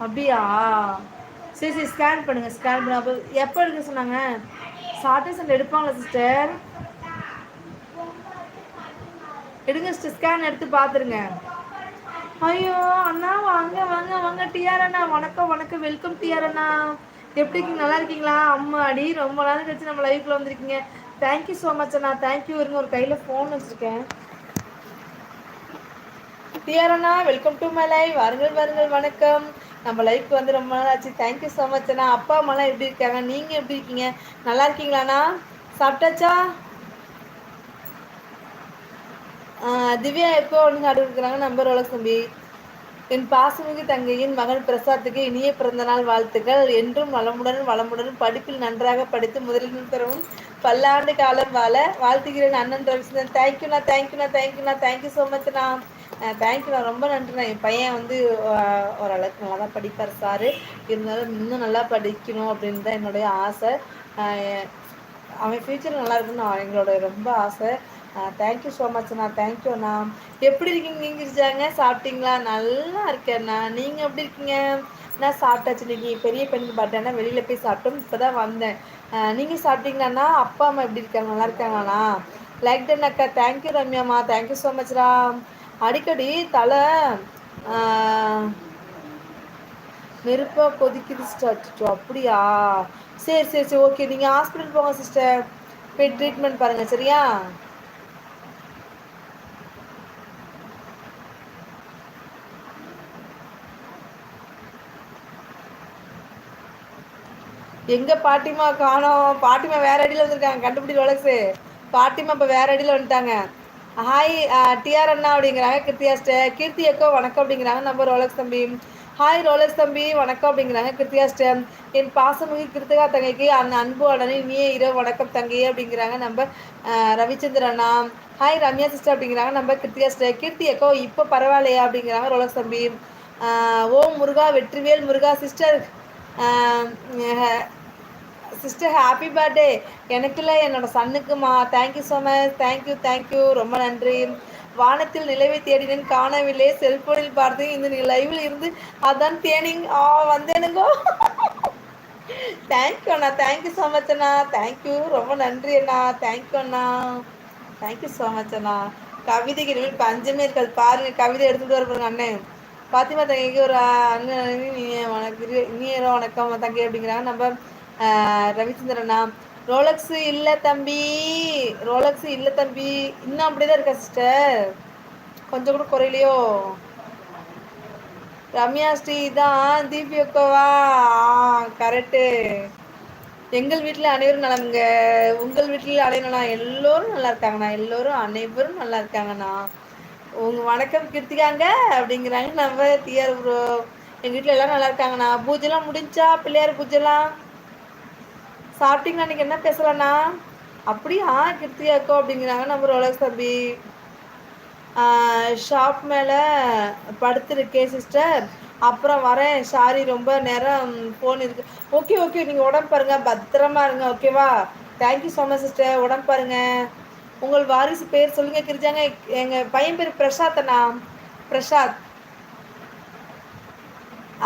அப்படியா? சரி சரி, ஸ்கேன் பண்ணுங்க, ஸ்கேன் பண்ண. அப்போ எப்போ எடுக்க சொன்னாங்க? சாட்டர்டே சண்டே எடுப்பாங்களா சிஸ்டர்? எடுங்க சிஸ்டர், ஸ்கேன் எடுத்து பார்த்துருங்க. ஐயோ அண்ணா, வாங்க வாங்க வாங்க டிஆர் அண்ணா, வணக்கம் வணக்கம், வெல்கம் டிஆர் அண்ணா. எப்படி இருக்கீங்க? நல்லா இருக்கீங்களா? அம்மா அடி, ரொம்ப நாள் கழிச்சு நம்ம லைஃப்ல வந்திருக்கீங்க. தேங்க்யூ ஸோ மச் அண்ணா, தேங்க்யூ. இருங்க, ஒரு கையில் ஃபோன் வச்சுருக்கேன். டிஆர் அண்ணா, வெல்கம் டு மை லைவ். வாருங்கள் வாருங்கள், வணக்கம். நம்ம லைஃப்க்கு வந்து ரொம்ப நாள் ஆச்சு. தேங்க்யூ ஸோ மச் அண்ணா. அப்பா அம்மாலாம் எப்படி இருக்காங்க? நீங்கள் எப்படி இருக்கீங்க? நல்லா இருக்கீங்களாண்ணா? சாப்பிட்டாச்சா? திவ்யா எப்போ ஒன்று சாப்பிட்டு இருக்கிறாங்க? நம்பர் எவ்வளோ தம்பி? என் பாசமிகு தங்கையின் மகன் பிரசாத்துக்கு இனிய பிறந்தநாள் வாழ்த்துக்கள். என்றும் வளமுடன் வளமுடன் படிப்பில் நன்றாக படித்து முதலிடம் பெறவும் பல்லாண்டு காலம் வாழ வாழ்த்துகிறேன் அண்ணன் ரவிச்சந்திரன். தேங்க்யூண்ணா, தேங்க்யூண்ணா, தேங்க்யூண்ணா, தேங்க்யூ ஸோ மச்ண்ணா. தேங்க்யூண்ணா, ரொம்ப நன்றிண்ணா. என் பையன் வந்து ஓரளவுக்கு நல்லா தான் படிப்பார் சாரு. இருந்தாலும் இன்னும் நல்லா படிக்கணும் அப்படின்னு தான் என்னுடைய ஆசை. அவன் ஃப்யூச்சர் நல்லா இருக்குன்னு எங்களோட ரொம்ப ஆசை. தேங்க்யூ ஸோ மச்ண்ணா, தேங்க்யூண்ணா. எப்படி இருக்கீங்க? நீங்கள் இருக்காங்க, சாப்பிட்டீங்களா? நல்லா இருக்கேண்ணா. நீங்கள் எப்படி இருக்கீங்க? நான் சாப்பிட்டாச்சு. இன்னைக்கு பெரிய பெண்ணுக்கு பர்த்டேனா வெளியில் போய் சாப்பிட்டோம், இப்போ தான் வந்தேன். நீங்கள் சாப்பிட்டீங்களாண்ணா? அப்பா அம்மா எப்படி இருக்காங்க? நல்லா இருக்காங்களாண்ணா? லைக் டன் அக்கா. தேங்க்யூ ரம்யாம்மா, தேங்க்யூ ஸோ மச்ரா. அடிக்கடி தலை நெருப்பாக கொதிக்குது சிஸ்டர். அப்படியா? சரி சரி சரி, ஓகே. நீங்கள் ஹாஸ்பிட்டல் போங்க சிஸ்டர், போய் ட்ரீட்மெண்ட் பாருங்கள், சரியா? எங்க பாட்டிமா காணோம்? பாட்டிமா வேற அடியில் வந்திருக்காங்க, கண்டுபிடி ரோலக்ஸு. பாட்டிமா இப்போ வேற அடியில் வந்துட்டாங்க. ஹாய் டிஆர் அண்ணா அப்படிங்கிறாங்க கிருத்தியாஸ்டர். கீர்த்தி எக்கோ வணக்கம் அப்படிங்கிறாங்க நம்ம ரோலக்ஸ் தம்பி. ஹாய் ரோலக்ஸ் தம்பி, வணக்கம் அப்படிங்கிறாங்க கிருத்தியாஸ்டர். என் பாசமிகு கிருத்திகா தங்கைக்கு அன்பு அண்ணனே இனிய இரவு வணக்கம் தங்கையே அப்படிங்கிறாங்க நம்ம ரவிச்சந்திரன் அண்ணா. ஹாய் ரம்யா சிஸ்டர் அப்படிங்கிறாங்க நம்ம கிருத்தியாஸ்டர். கீர்த்தி எக்கோ இப்போ பரவாயில்லையா அப்படிங்கிறாங்க ரோலக்ஸ் தம்பி. ஓம் முருகா, வெற்றிவேல் Muruga. Sister sister happy birthday. எனக்கு இல்லை, என்னோட சன்னுக்குமா. Thank you so much, thank you thank you, ரொம்ப நன்றி. வானத்தில் நிலவை தேடினேன் காணவில்லை, செல்போனில் பார்த்தேன் இந்த லைவில் இருந்து அதான் தேனிங் வந்தேனுங்கோ. தேங்க்யூ அண்ணா, தேங்க்யூ ஸோ மச் அண்ணா, தேங்க்யூ, ரொம்ப நன்றி அண்ணா, தேங்க்யூ அண்ணா, தேங்க்யூ ஸோ மச் அண்ணா. கவிதைக்கு இனிமேல் பஞ்சமே இருக்காது பாருங்க. கவிதை எடுத்துகிட்டு வர பாருங்க அண்ணன். பாத்திமா தங்கைக்கு ஒரு அண்ணன் இனிய வணக்கம் தங்கை அப்படிங்கிறாங்க நம்ம ரவிச்சந்திரனா. ரோலக்ஸு இல்லை தம்பி, ரோலக்ஸு இல்லை தம்பி, இன்னும் அப்படியே தான் இருக்கா சிஸ்டர், கொஞ்சம் கூட குறையிலையோ? ரம்யா ஸ்ரீ தான் தீபி அக்கோவா? கரெக்டு. எங்கள் வீட்டில் அனைவரும் நலங்க, உங்கள் வீட்டில் அனைவரும் எல்லோரும் நல்லா இருக்காங்கண்ணா, எல்லோரும் அனைவரும் நல்லா இருக்காங்கண்ணா. உங்கள் வணக்கம் கிருத்திகாங்க அப்படிங்கிறாங்க நம்ம டிஆர் ப்ரோ. எங்கள் வீட்டில் எல்லோரும் நல்லா இருக்காங்கண்ணா. பூஜைலாம் முடிஞ்சா? பிள்ளையார் பூஜைலாம் சாப்பிட்டீங்களா? அன்றைக்கி என்ன பேசலாண்ணா? அப்படியா கிருத்திகாக்கோ அப்படிங்கிறாங்க நம்ம ரோலக்ஸ் தம்பி. ஷாப் மேலே படுத்துருக்கேன் சிஸ்டர், அப்புறம் வரேன். சாரி ரொம்ப நேரம் ஃபோன் இருக்குது. ஓகே ஓகே, நீங்கள் உடம்பு பாருங்க, பத்திரமா இருங்க, ஓகேவா? தேங்க்யூ ஸோ மச் சிஸ்டர், உடம்பு பாருங்க. உங்கள் வாரிசு பேர் சொல்லுங்கள் கிரிஜாங்க. எங்கள் பையன் பேர் பிரசாத் அண்ணா, பிரசாத்.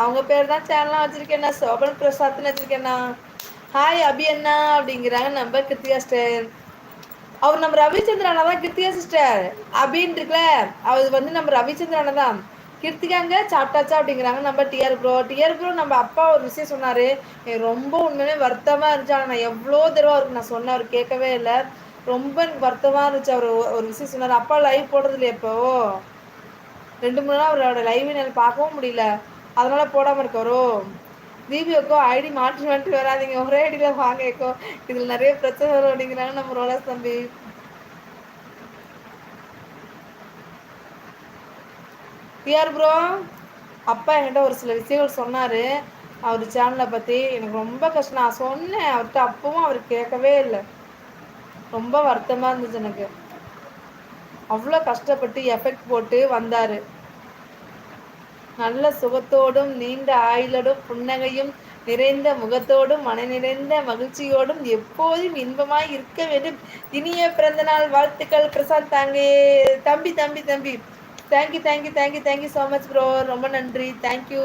அவங்க பேர் தான் சேனலாம் வச்சுருக்கேண்ணா, சோபன் பிரசாத்னு வச்சுருக்கேண்ணா. ஹாய் அபி அண்ணா அப்படிங்கிறாங்க நம்ம கிருத்திகா சிஸ்டர். அவர் நம்ம ரவிச்சந்திரனா தான் கிருத்திகா சிஸ்டர். அபின்னு இருக்குல்ல, அவர் வந்து நம்ம ரவிச்சந்திரனா தான். கிருத்திகாங்க சாப்பிட்டாச்சா அப்படிங்கிறாங்க நம்ம டிஆர் ப்ரோ. டிஆர் ப்ரோ, நம்ம அப்பா ஒரு விஷயம் சொன்னார், ரொம்ப உண்மையிலே வருத்தமாக இருந்துச்சு. ஆனால் நான் எவ்வளோ தடவை அவருக்கு நான் சொன்னேன், அவர் கேட்கவே இல்லை. ரொம்ப எனக்கு வருத்தமாக இருந்துச்சு. அவர் ஒரு விஷயம் சொன்னார். அப்பா லைவ் போடுறது இல்லையா இப்போ? 2-3 நாள் அவரோட லைவ் என்னால் பார்க்கவும் முடியல, அதனால் போடாமல் இருக்காரோ? தீபியோக்கோ ஐடி மாற்றி மாற்றி வராதிங்க, ஒரே ஐடியில் வாங்க ஏக்கோ, இதில் நிறைய பிரச்சனை வரும் அப்படிங்கிறாங்க நம்ம ரோலஸ் தம்பி. டிஆர் ப்ரோ, அப்பா என்கிட்ட ஒரு சில விஷயங்கள் சொன்னார் அவர் சேனலை பற்றி. எனக்கு ரொம்ப கஷ்டம். நான் சொன்னேன் அவர்கிட்ட, அப்பவும் அவர் கேட்கவே இல்லை. ரொம்ப வருத்தமாக இருந்துச்சு எனக்கு. அவ்வளோ கஷ்டப்பட்டு எஃபெக்ட் போட்டு வந்தார். நல்ல சுகத்தோடும் நீண்ட ஆயுளோடும் புன்னகையும் நிறைந்த முகத்தோடும் மன நிறைந்த மகிழ்ச்சியோடும் எப்போதும் இன்பமாய் இருக்க வேண்டும். இனிய பிறந்த நாள் வாழ்த்துக்கள் பிரசாந்த் தாங்கே தம்பி. தம்பி தம்பி, thank you thank you thank you thank you so much bro, ரொம்ப நன்றி, தேங்க்யூ.